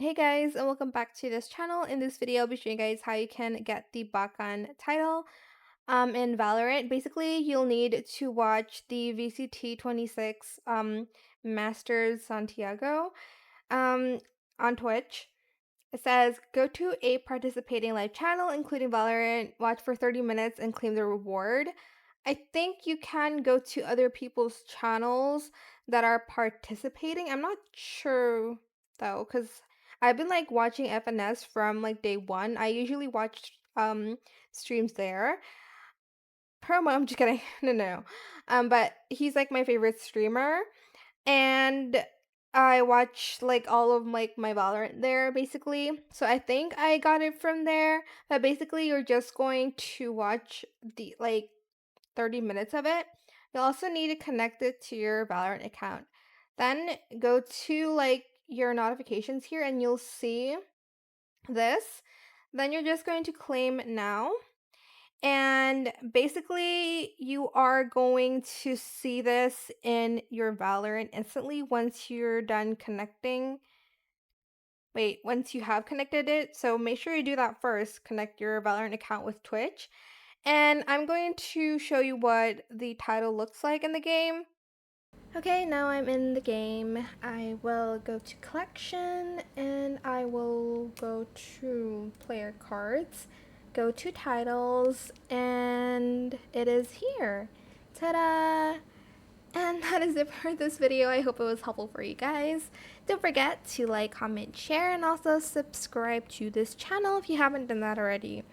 Hey guys, and welcome back to this channel. In this video, I'll be showing you guys how you can get the BAKÁN title in Valorant. Basically, you'll need to watch the VCT 26 Masters Santiago on Twitch. It says go to a participating live channel, including Valorant, watch for 30 minutes and claim the reward. I think you can go to other people's channels that are participating. I'm not sure though, because I've been like watching FNS from like day one. I usually watch streams there. Promo, I'm just kidding. No. But he's like my favorite streamer. And I watch like all of like my Valorant there basically. So I think I got it from there. But basically you're just going to watch the like 30 minutes of it. You'll also need to connect it to your Valorant account. Then go to like your notifications here and you'll see this. Then you're just going to claim now. And basically, you are going to see this in your Valorant instantly once you're done connecting. Wait, once you have connected it. So make sure you do that first. Connect your Valorant account with Twitch. And I'm going to show you what the title looks like in the game. Okay, now I'm in the game. I will go to collection and I will go to player cards, go to titles, and it is here. Ta-da! And that is it for this video. I hope it was helpful for you guys. Don't forget to like, comment, share, and also subscribe to this channel if you haven't done that already.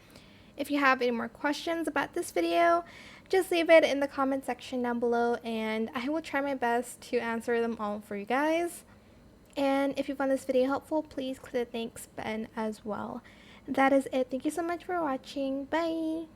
If you have any more questions about this video, just leave it in the comment section down below and I will try my best to answer them all for you guys. And if you found this video helpful, please click the thanks button as well. That is it. Thank you so much for watching. Bye!